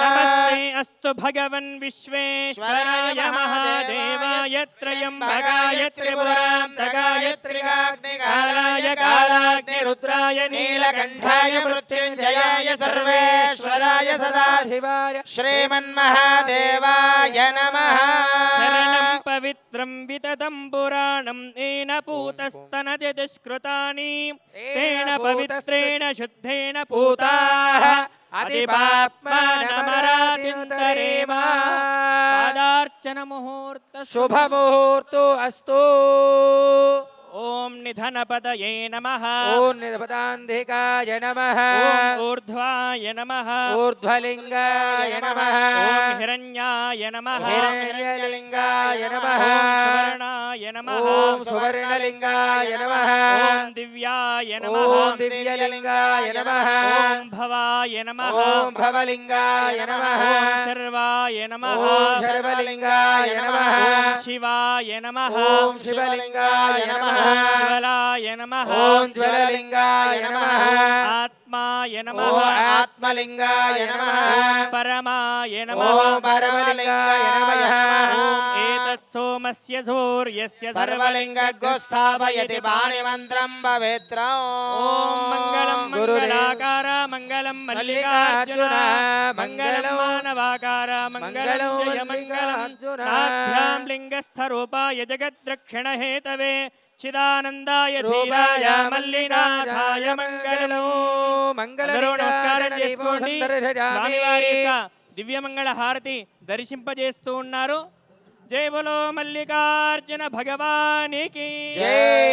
नमस्ते अस्तु भगवन् विश्वेश्वराय महादेवाय त्रयम्बकाय त्रिपुरान्तकाय त्रिकाग्निकालाय कालाग्निरुद्राय नीलकण्ठाय मृत्युञ्जयाय सर्वेश्वराय सदाशिवाय श्रीमन्महादेवाय नमः शरणं पवित्रं विततं पुराणं येन पूतस्तनति दुष्कृतानि तेन पवित्रेण शुद्धेन पूताः अधिपाप्मानमरातिन्तरेम पादार्चनमुहूर्त शुभमुहूर्तो अस्तु ॐ निधनपतये नमः ॐ निधपदान्धिकाय नमः ॐ ऊर्ध्वाय नमः ऊर्ध्वलिङ्गाय नमः ॐ हिरण्याय नमः हिरण्यलिङ्गाय नमः ॐ सुवर्णाय नमः ॐ सुवर्णलिङ्गाय नमः ॐ दिव्याय नमः ॐ दिव्यलिङ्गाय नमः ॐ भवाय नमः ॐ भवलिङ्गाय नमः ॐ शर्वाय नमः ॐ शर्वलिङ्गाय नमः ॐ शिवाय नमः ॐ शिवलिङ्गाय नमः ज्वलाय नमः ॐ ज्वललिङ्गाय नमः आत्माय ॐ नमः आत्मलिङ्गाय नमः ॐ परमाय नमः ॐ परमलिङ्गाय नमः ॐ एतत् सोमस्य सूर्यस्य सर्वलिङ्गो स्थापयति पाणिमन्त्रं पवित्र ॐ मङ्गलं गुरुदेव मङ्गलाकार मङ्गलं मल्लिकार्जुन मङ्गलं मानवाकार मङ्गलं जय मङ्गलं नाभ्यां लिङ्गस्थरूपाय जगद्रक्षणहेतवे चिदानन्दाय धीराय मल्लिनाथाय మంగళం అందరూ నమస్కారం చేసుకోండి స్వామివారి యొక్క దివ్యమంగళ హారతి దర్శింపజేస్తూ ఉన్నారు జై బోలో మల్లికార్జున భగవానికి जय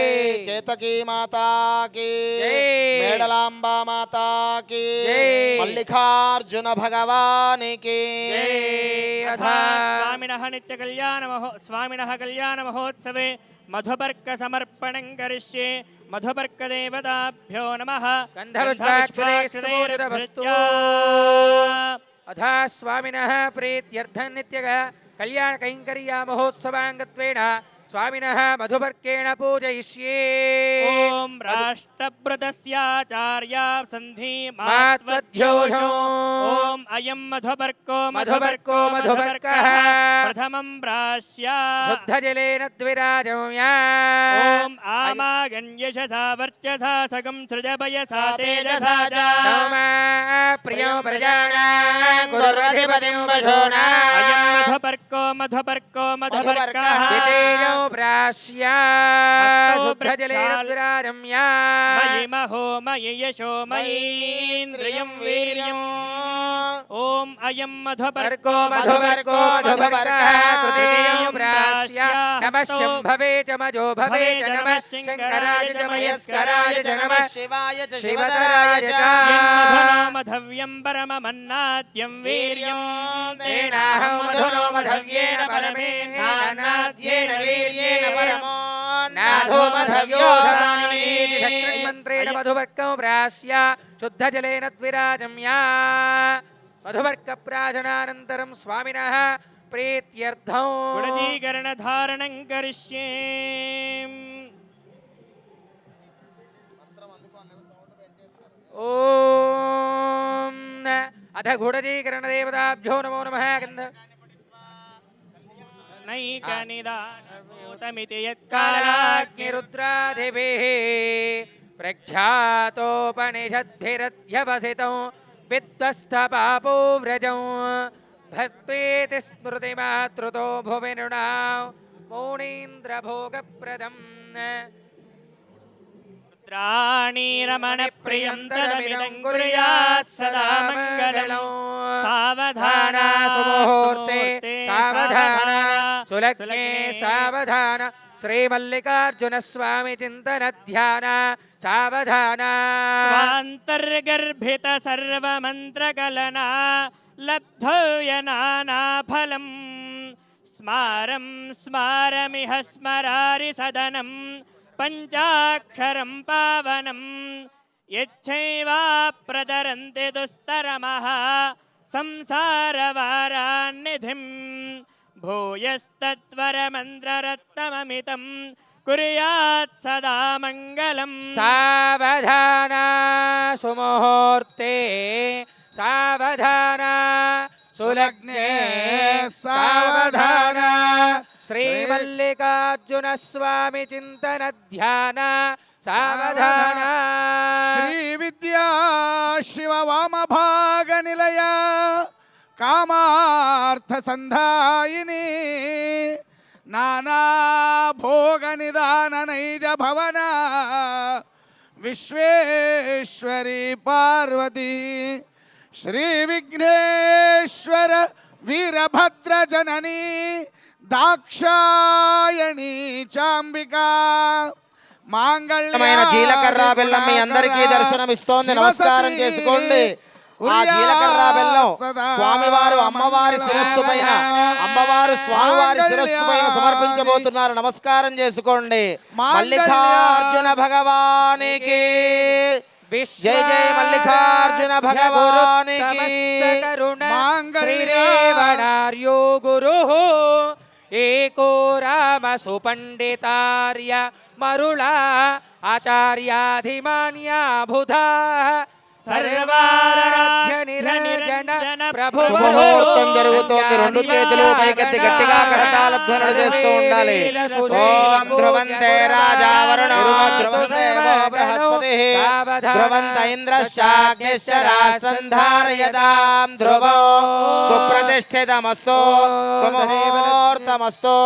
केतकी माता की जय। मेडलांबा माता की जय। मल्लिकार्जुन भगवान की तथा स्वामिनः स्वामिनः कल्याण महोत्सवे मधुपर्क समर्पणं करिष्ये मधुपर्क देवताभ्यो नमः गन्धपुष्पाक्षतैस्तुतिरभस्तु। अथा स्वामिनः प्रीत्यर्थं नित्यः कल्याण कैङ्कर्य महोत्सवाङ्गत्वेन स्वामिनः मधुपर्केण पूजयिष्ये ॐ राष्ट्रभृतस्याचार्या सन्धि मात्वध्योषो ॐ अयं मधुपर्को मधुपर्कः प्रथमं प्राश्या शुद्धजलेन द्विराजम्या ॐ आमागण्यशसा वर्चसा सगं सृजभयसा तेजसा च प्रियो प्रजानां गुरुधिपतिं वशोना अयं मधुपर्को मधुपर्कः द्वितीयो प्राश्या हस्तौ शुद्धजलेन वृक्षाल् द्विराजम्या मयि महो मयि यशो मयीन्द्रियं वीर्यम् ॐ अयं मधुपर्को मधुपर्को मधुपर्कः तृतीयो प्राश्या नमः शम्भवे च मजो भवे च नमः शङ्कराय च मयस्कराय च नमः शिवाय च शिवतराय च मधुनो मधव्यं परममन्नाद्यं वीर्यं तेनाहं मधुनो मधव्येन परमेनाद्येन वीर्येण परमो नाथो मधव्यो ददामि मन्त्रेण मधुपर्कं प्राश्या शुद्धजलेन द्विराजम्या मधुपर्कप्राशनानन्तरं स्वामिनः प्रीत्यर्थं गुणजीकरणधारणं करिष्ये ॐ अथ गुडजीकरणदेवताभ्यो नमो नमः गन्ध नैकनिदानभूतमिति कालाग्निरुद्रादिभिः प्रख्यातोपनिषद्भिरध्यवसितं विध्वस्तपापो व्रजं भस्मेति स्मृतिमातृतो भुवि नृणां मौनीन्द्रभोगप्रदम् रमण प्रियं कुर्यात् सदा मङ्गलं सावधाना सुमुहूर्ते सावधान सुलग्ने सावधान श्रीमल्लिकार्जुनस्वामी चिन्तन ध्यान सावधान स्वान्तर्गर्भित सर्वमन्त्रकलना లబ్ధోయనానాఫలం స్మారం స్మారమిహ స్మరారి సదనం పంచాక్షరం పావనం యచ్చైవాప్రదరంతి దుస్తరమః సంసారవారాన్నిధిం భూయస్తత్వరమంత్రరత్నమమితం కుర్యాత్ సదా మంగళం. సావధాన సుముహూర్తే సావధాన సులగ్నే సావధాన శ్రీమల్లికార్జున స్వామి చింతన ధ్యాన సావధాన శ్రీ విద్యా శివ వామభాగ నిలయ కామార్థ సంధాయిని నానా భోగ నిదాన నైజ భవన విశ్వేశ్వరి పార్వతి శ్రీ విఘ్నేశ్వర వీరభద్ర జనని దాక్షాయణి చాంబికా మైన జీలకర్ర బెల్లం మీ అందరికీ దర్శనం ఇస్తోంది. నమస్కారం చేసుకోండి. ఆ జీలకర్ర బెల్లం స్వామివారు అమ్మవారి శిరస్సు పైన, అమ్మవారు స్వామివారి శిరస్సు పైన సమర్పించబోతున్నారు. నమస్కారం చేసుకోండి. మల్లికార్జున భగవానికి జై జై మల్లికార్జున భగవానికి. శ్రీరేవణార్యో గురు ఏకో రామ సుపండితార్య మరుళా ఆచార్యాధిమాన్యా బుధా సర్వారాధ్య నిరంజన ప్రభు. శుభముహూర్తం జరుగుతోంది. రెండు చేతులు పైకెత్తి గట్టిగా కరతాళ ధ్వనులు చేస్తూ ఉండాలి. ఓం ధ్రువంతే రాజా వరుణో ధ్రువం దేవో బృహస్పతిః ధ్రువంత ఇంద్రశ్చాగ్నిశ్చ రాష్ట్రం ధారయతాం ధ్రువో సుప్రతిష్ఠితమస్తు సుముహూర్తమస్తు.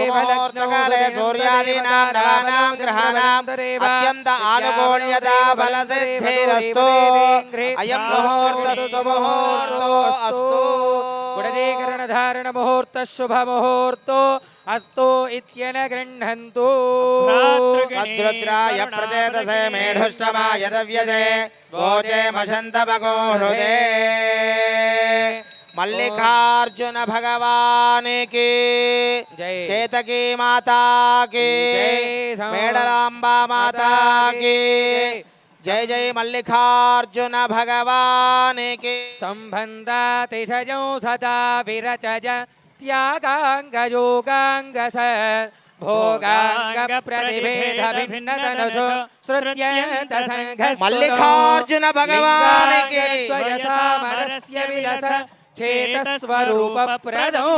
సుముహూర్తకాలే సూర్యాదీనాం నవానాం గ్రహాణాం అత్యంత ఆనుకూల్యతా బలసిద్ధిరస్తు. అయం ముహూర్త సుముహూర్తో అస్తు. గుడదీకరణ ధారణ ముహూర్త శుభ ముహూర్తో అస్తు ఇత్యన గృహంతు. భద్రుద్రాయ ప్రచేతసే మేఢుష్టమాయ దవ్యసే గోచే మశంతమగో హృదే. మల్లికార్జున భగవానికి జై. కేతకీ మాతాకి జై. మేడలాంబా మాతాకి జై జై మల్లికార్జున భగవానికి. సంబంధాతిశయం సదా విరచజ త్యాగాంగయోగాంగ భోగాంగ ప్రతిభేద భిన్నతనుషు శ్రుత్యంత సంఘ మల్లికార్జున భగవానికి సామరస్య విలస చేతస్వరూప ప్రదం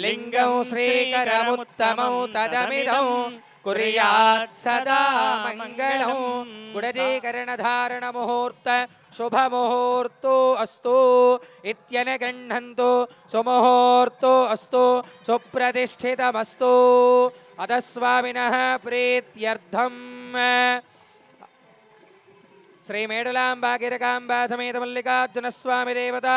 లింగం శ్రీకరముత్తమౌ తదమిదం కుర్యాత్ సదా మంగళం. గుడజీకరణ ధారణ ముహూర్త శుభ ముహూర్తో అస్తు ఇత్యన గృహంతు. సుముహూర్తో అస్తు సుప్రతిష్ఠితమస్తు. అధస్వామినః ప్రీత్యర్థం శ్రీ మేడలాంబా గిరకాంబా సమేత మల్లికార్జున స్వామి దేవత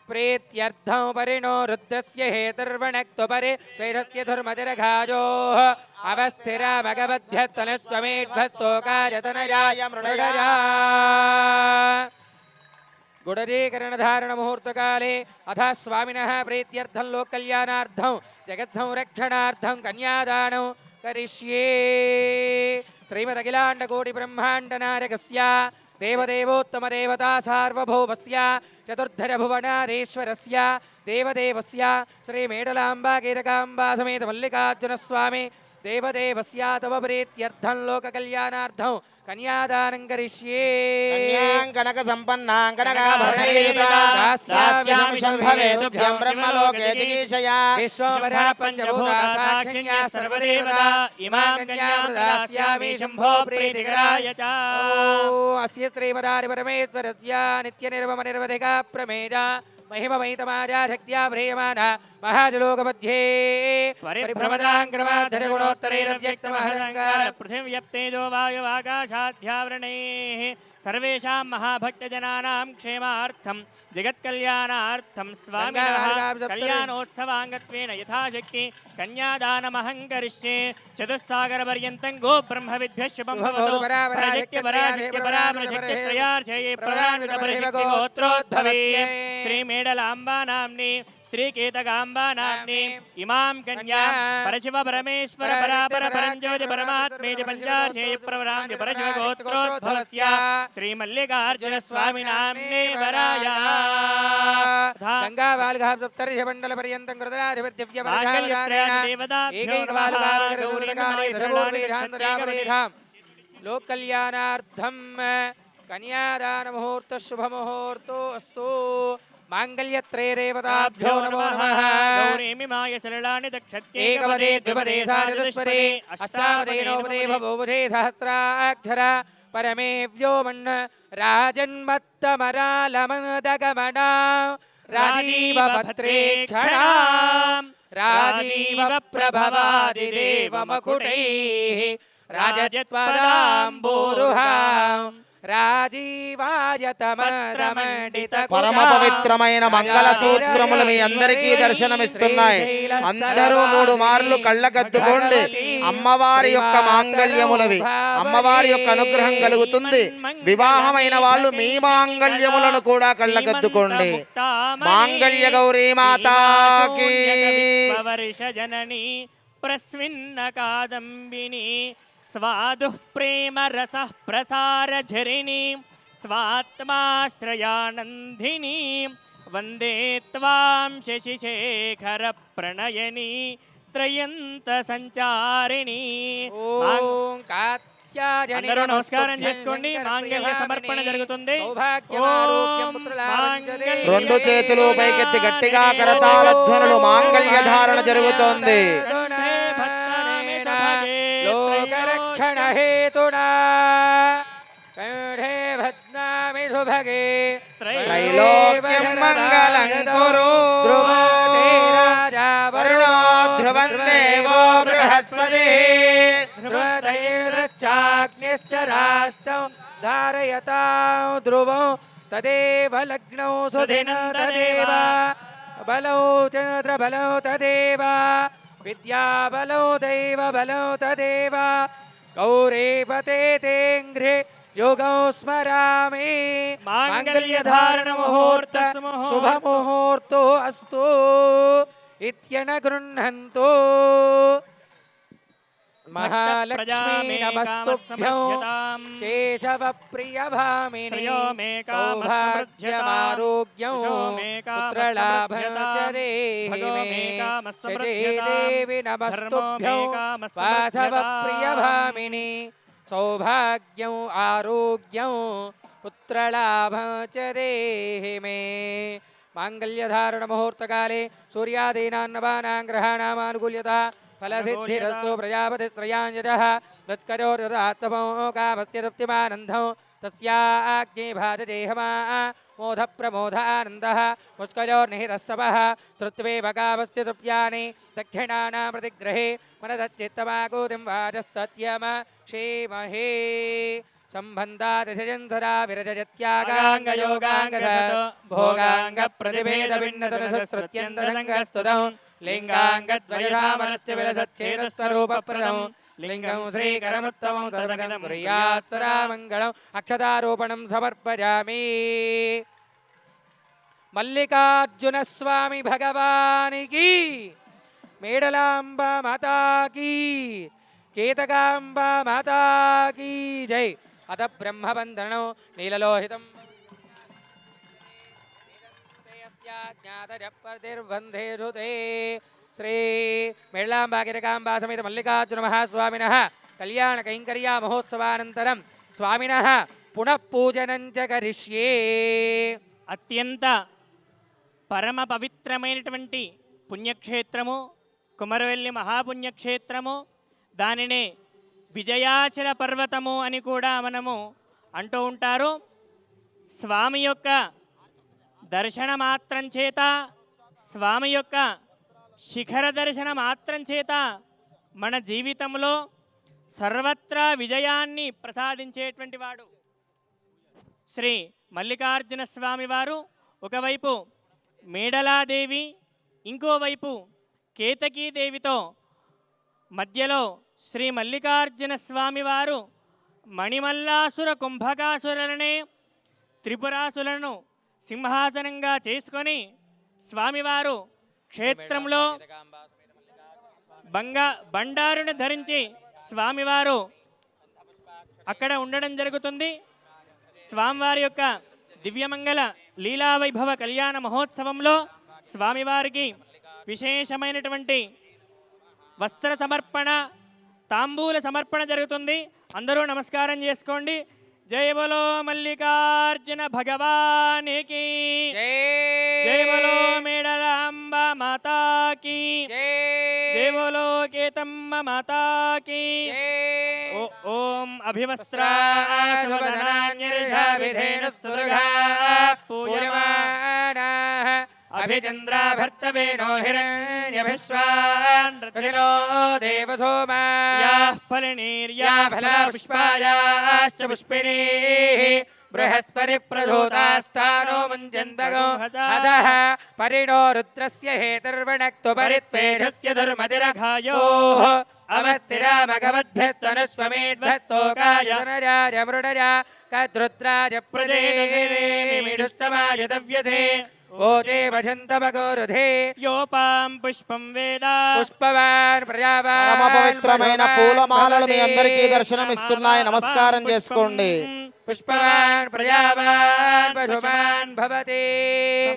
ప్రీత్యర్థం పరిణో రుద్రస్య హేతుర్వణక్తు పరి త్వైరస్య ధర్మతిరఘాజో అవస్థిర మగబధ్యత్తనస్వమేధ్వస్తోకాయతనయాయ మృడయా. గుడజీకరణ ధారణ ముహూర్తకాలే అథ స్వామినః ప్రీత్యర్థం లోక కళ్యాణార్థం జగత్ సంరక్షణార్థం కన్యాదానం కరిష్యే. శ్రీమదఖిలాండ కోటి బ్రహ్మాండ నాయకస్య దేవదేవోత్తమ దేవతా సార్వభౌమస్య చతుర్ధర భువనాధీశ్వరస్య దేవదేవస్య శ్రీ మేడలాంబా కీరకాంబా సమేత మల్లికార్జున స్వామి దేవదేవస్య తవ ప్రీత్యర్థం లోక కళ్యాణార్థం కన్యాదానం కరిష్యే. కన్యాం కనక సంపన్నాం కనకాభరణైర్యుతాం దాస్యామి సంభవే తుభ్యం బ్రహ్మలోకే జిగీషయా. విశ్వవరా పంచభూతా సాక్షిణ్యా సర్వదేవతా ఇమాం కన్యాం దాస్యామి శంభో ప్రీతికరాయ చ. అస్య శ్రీమదారి పరమేశ్వరస్య నిత్య నిర్మమ నిర్వధిక ప్రమేయ మహిమమయితమాజా శక్త్యా ప్రియమాన महाजलोकमध्ये परिभ्रमदाङ्क्रमाधरगुणोत्तरैरव्यक्तमहदङ्गार पृथिव्यप्तेजो वायुवाकाशाध्यावरणैः सर्वेषां महाभक्तजनानां क्षेमार्थं जगत्कल्याणार्थं स्वामिनः कल्याणोत्सवाङ्गत्वेन यथाशक्ति कन्यादानमहं करिष्ये चतुस्सागरपर्यन्तं गो ब्रह्मविद्भ्यः शुभं भवतु पराशक्त्यपराशक्त्यपरापरशक्तित्रयार्चये प्रधानपरिशक्तिगोत्रोद्भवे श्रीमेडलाम्बा नाम्नि श्रीकेतकाम्बा नाम्नि इमां कन्यां परशिव परमेश्वर परापर परञ्ज्योति परमात्मेति पञ्चाशेय प्रवरां परशिव गोत्रोद्भवस्य श्रीमल्लिकार्जुन स्वामी नाम्ने वराया गंगा बालघा सप्तर्षिमण्डल पर्यन्तं कृतराजपत्यव्यवराजकालेधाम लोक कल्याणार्थं कन्यादान मुहूर्त शुभ मुहूर्तो अस्तु मांगल्यत्रयरेवताभ्यो नमो नमः गौरीमिमाय सरलानि दक्षत्ये एकपदे द्विपदे साचतुष्पदे अष्टापदे नवपदे भवोपदे सहस्राक्षर परमे व्योमन् राजन्मत्तमरालमदगमना राजीव भद्रेक्षणा राजीव प्रभवादिदेव मकुटैः राजत्वदाम्बोरुहा పరమ పవిత్రమైన మంగళ సూత్రములు మీ అందరికీ దర్శనమిస్తున్నాయి. అందరూ 3 మార్లు కళ్ళకద్దుకోండి. అమ్మవారి యొక్క మాంగళ్యములవి, అమ్మవారి యొక్క అనుగ్రహం కలుగుతుంది. వివాహమైన వాళ్ళు మీ మాంగళ్యములను కూడా కళ్ళకద్దుకోండి. మాంగళ్య గౌరీ మాతాకి జనని ప్రస్విన్న కాదంబిని स्वादुः प्रेम रसः प्रसार झरिणी स्वात्माश्रयानन्दिनी वन्दे त्वां शशिशेखर प्रणयनी त्रयंत संचारिणी అందరూ నమస్కారం చేసుకోండి. మాంగళ్య సమర్పణ జరుగుతుంది. రెండు చేతులు పైకెత్తి గట్టిగా కరతాళ ధ్వనులు మాంగళ్య ధారణ జరుగుతోంది. लोकरक्षण हेतुना कंठे भद्नामि सुभगे त्रैलोक्यं मंगलं कुरु वरुणो ध्रुवं देवो बृहस्पतिः ध्रुवदैर्चाग्निश्च राष्ट्रं धारयतां ध्रुवं तदेव लग्नौ सुदिनं तदेव बलौ चन्द्रबलौ तदेव विद्या बलो दैव बलो तदेव गौरीपते तेङ्घ्रे योगौ स्मरामि माङ्गल्यधारण मुहूर्त शुभ मुहूर्तो अस्तु इत्यन गृह्णन्तु महालक्ष्मी नमस्तुभ्यं केशव प्रिय भामिनी सौभाग्यमारोग्यं पुत्रलाभं च देहि नमस्तुभ्यं वासव प्रिय भामिनी सौभाग्यं आरोग्यं पुत्रलाभं च देहि मे मांगल्यधारण मुहूर्तकाले सूर्यादीनां ग्रहाणामानुकूल्यता फलसिद्धिरस्तु प्रजापतित्रयाञ्जतः लत्करोरात्तमो कामस्य तृप्तिमानन्दं तस्याग्ने भाजजेहमा मोधप्रमोदानन्दः मुष्कयोर्निहितः सवः श्रुत्वेव कामस्य तृप्यानि दक्षिणानां प्रतिग्रहे मनसच्चित्तमाकूतिं वाचः सत्यम क्षेमहे सम्बन्धातिशयन्धरा विरजत्यागाङ्गयोगाङ्गस भोगाङ्गप्रतिभेदभिन्नतरसुश्रुत्यन्तसङ्गस्तुतं लिङ्गाङ्गद्वयसामरस्य विलसच्छेदस्वरूपप्रदं लिङ्गं श्रीकरमुत्तमं तदनगं कुर्यात्सरामङ्गलम् अक्षतारोपणं समर्पयामि मल्लिकार्जुनस्वामी भगवानिकी मेडलाम्बा माता की केतकाम्बा माता की जय अत ब्रह्मबन्धनो नीललोहितं ज्ञातजप्रतिर्बन्धेषु ते श्री मेडलाम्बा केतकाम्बा समेत मल्लिकार्जुन महास्वामिनः कल्याण कैङ्कर्या महोत्सवानन्तरं स्वामिनः पुनः पूजनं च करिष्ये అత్యంత పరమ పవిత్రమైనటువంటి పుణ్యక్షేత్రము కుమరవెల్లి మహాపుణ్యక్షేత్రము. దానినే విజయాచల పర్వతము అని కూడా మనము అంటూ ఉంటారు. స్వామి యొక్క దర్శన మాత్రం చేత, స్వామి యొక్క శిఖర దర్శన మాత్రం చేత మన జీవితంలో సర్వత్రా విజయాన్ని ప్రసాదించేటువంటి వాడు శ్రీ మల్లికార్జున స్వామి వారు. ఒకవైపు మేడలాదేవి, ఇంకోవైపు కేతకీదేవితో మధ్యలో శ్రీ మల్లికార్జున స్వామి వారు మణిమల్లాసుర కుంభకాసురులనే త్రిపురాసులను సింహాసనంగా చేసుకొని స్వామివారు క్షేత్రంలో బండారును ధరించి స్వామివారు అక్కడ ఉండడం జరుగుతుంది. స్వామివారి యొక్క దివ్యమంగళ లీలావైభవ కళ్యాణ మహోత్సవంలో స్వామివారికి విశేషమైనటువంటి వస్త్ర సమర్పణ, తాంబూల సమర్పణ జరుగుతుంది. అందరూ నమస్కారం చేసుకోండి. జయ బలో మల్లికార్జున భగవానికి, జయ బలో మేడలాంబ మాతాకి, జయ బలో కేతమ్మ మాతాకి. ఓం అభివస్త్రాసవదనాన్యర్షాభిధేను సుదుర్గా పూజమానాః అభిచంద్రా భర్తవేణో హిరణ్యభిశ్వాన్ రథినో దేవసోమాయాః ఫలినీర్యా ఫలా పుష్పాయాశ్చ పుష్పిణీః బృహస్పతి ప్రధోతాస్తానో ముంజంతగో హసః పరిణో రుద్రస్య హేతుర్వణక్తు పరిత్వేషస్య దుర్మతిరఘాయో అవస్థిరామగవద్భ్యస్తనుస్వమేధ్వస్తోకాయ మృడరా కద్రుద్రాజ ప్రజేదసేమిడుష్టమాయ దవ్యసే ఓచే వసంతమగోరుధే యోపాం పుష్పం వేద పుష్పవాన్ ప్రజావాన్. పరమ పవిత్రమైన పూలమాలలు మీ అందరికీ దర్శనమిస్తున్నాయి. నమస్కారం చేసుకోండి. పుష్పవాన్ ప్రజావాన్ పశుమాన్ భవతే.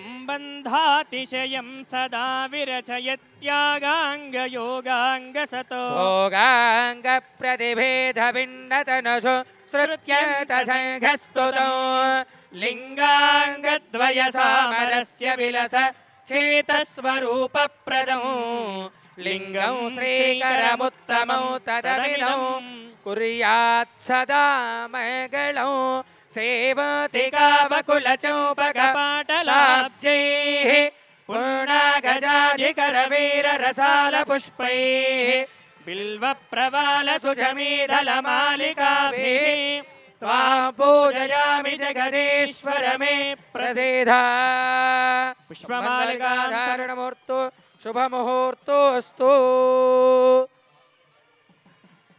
సంబంధాతిశయం సదా విరచయత్యాగాంగ యోగాంగ సతో భోగాంగ ప్రతిభేద భిన్నతనసు శ్రుత్యంత సంఘస్తుతో లింగాంగద్వయ సామరస్య విలస చేతస్వరూప ప్రదం లింగం శ్రీకరముత్తమౌ తదమిదం కుర్యాత్ సదా మంగళం సేవతి బకుల చౌపకపాటలాబ్జై పూర్ణాగజాధికర వీర రసాల పుష్పై బిల్వ ప్రవాల సుజమీదల మాలికాభిః త్వాం పూజయామి జగదీశ్వర మే ప్రసిద్ధ పుష్పమాలికాధారణమూర్తో శుభముహూర్తోస్తు.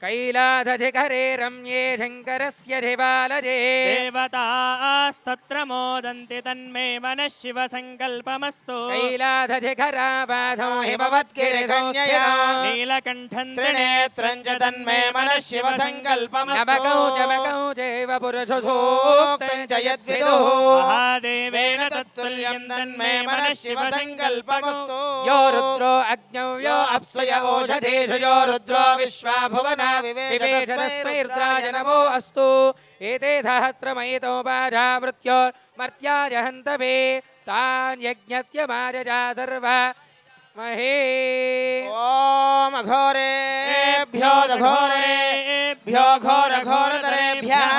కైలాసశిఖరే రమ్యే శంకరస్య శివాలయే దేవతాస్తత్ర మోదంతి తన్మే మనః శివ సంకల్పమస్తు. కైలాసశిఖరావాసో హిమవద్గిరికన్యయా నీలకంఠం త్రినేత్రం చ తన్మే మనః శివ సంకల్పమస్తు. నమకౌ చమకౌ చైవ పురుషసూక్తం సూక్తం చ యద్విదుః మహాదేవేన తత్తుల్యం తన్మే మనః శివ సంకల్పమస్తు. యో రుద్రో అగ్నౌ యో అప్సయ ఓషధీషు యో రుద్రో విశ్వా భువన వివేశ తస్మై రుద్రాయ నమో అస్తు. ఏతే సహస్రమయితో బాధా మృత్యో మర్త్యాయ హంతవే తాన్ యజ్ఞస్య మారజా సర్వ మహే. ఓం అఘోరేభ్యో దఘోరేభ్యో ఘోర ఘోరతరేభ్యః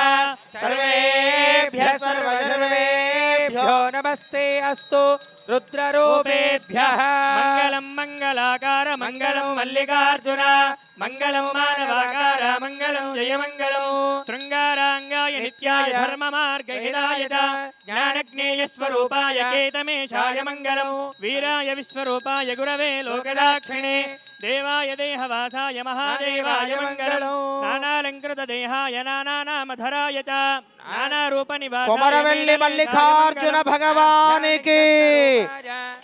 సర్వేభ్యః సర్వసర్వేభ్యో భ్యో నమస్తే అస్తు రుద్రరూపేభ్యః. మంగళం మంగళాకార మంగళం మల్లికార్జున మంగళం మానవాకార మంగళం జయమంగళం శృంగారాంగాయ నిత్యాయ ధర్మ మార్గ హితాయ జ్ఞానజ్ఞేయ స్వరూపాయ కేతమేశాయ మంగళం వీరాయ విశ్వరూపాయ గురవే లోకదాక్షిణే దేవాయ దేహవాసాయ మహాదేవాయ మంగళం నానాలంకృత దేహాయ నానానామధరాయ చ నానారూప నివాసాయ కొమరవెల్లి మల్లికార్జున భగవానికి,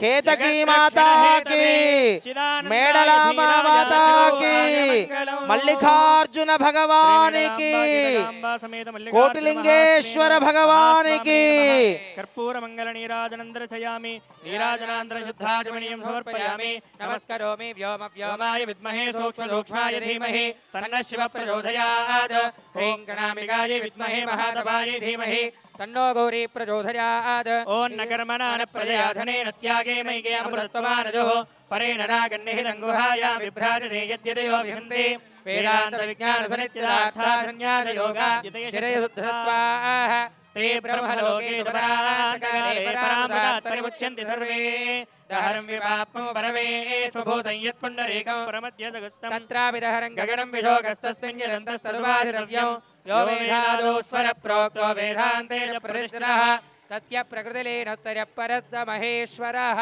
కేతకీ మాతాకి, మేడలాంబ మాతాకి, మల్లికార్జున భగవానికి, కోటిలింగేశ్వర భగవానికి. కర్పూర మంగళ నీరాజనందరశయామి నీరాజనాంధ్ర శుద్ధాజమనీయం సమర్పయామి. నమస్కరోమి వ్యోమ వ్యోమాయ విద్మహే సూక్ష్మ సూక్ష్మాయ ధీమహి తన్నః శివ ప్రచోదయాత్. హ్రీం గణాంబికాయ విద్మహే మహాతపాయ ధీమహి తన్నో గౌరీ ప్రచోదయాత్. ఓం న కర్మణా న ప్రజయా ధనేన త్యాగే మైకే అమృతత్వమానజో పరేణ నాగన్నిహితం గుహాయాం విభ్రాజతే యద్యతయో విశంతే వేదాంత విజ్ఞాన సనిశ్చితార్థాన్యాస యోగా చిరయ శుద్ధత్వాః. ते ब्रह्मलोके पराकाले परामृतात् परिमुच्यन्ति सर्वे దహరం విపాపం పరమే స్వభూతం యత్పుండరీకం परमध्यजगस्तं తత్రావిదహరం గగనం విశోకస్తస్మిన్ యదంతస్తదుపాధిరవ్యం యో వేదాదో స్వర ప్రోక్తో వేదాంతే చ ప్రతిష్ఠితః తస్య ప్రకృతిలీనస్తర్య పరస్త మహేశ్వరः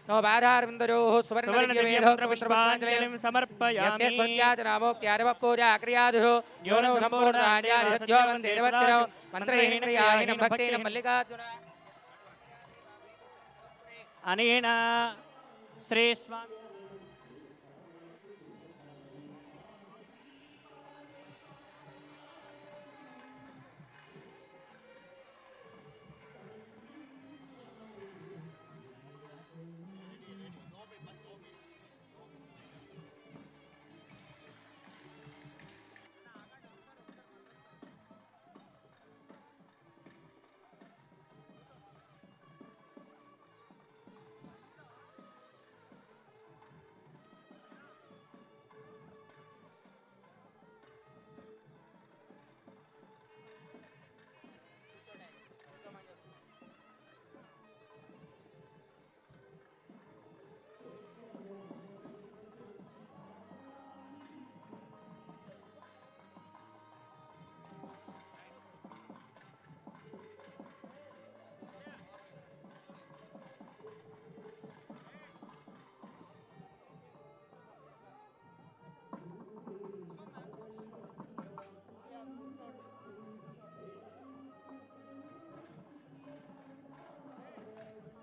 నో బాధార్విందయోః సువర్ణదివ్యవేదోత్రపుష్పాంజలిం యస్య समर्पयामि కృత్యాచనామోక్త్యాదవ పూజా క్రియాదిషు యో నో సంపూర్ణాన్యాదిసద్యో వందే దేవచ్చరో మంత్రహీనక్రియాహీనం భక్తేన మల్లికార్జున अनेन श्री स्वामी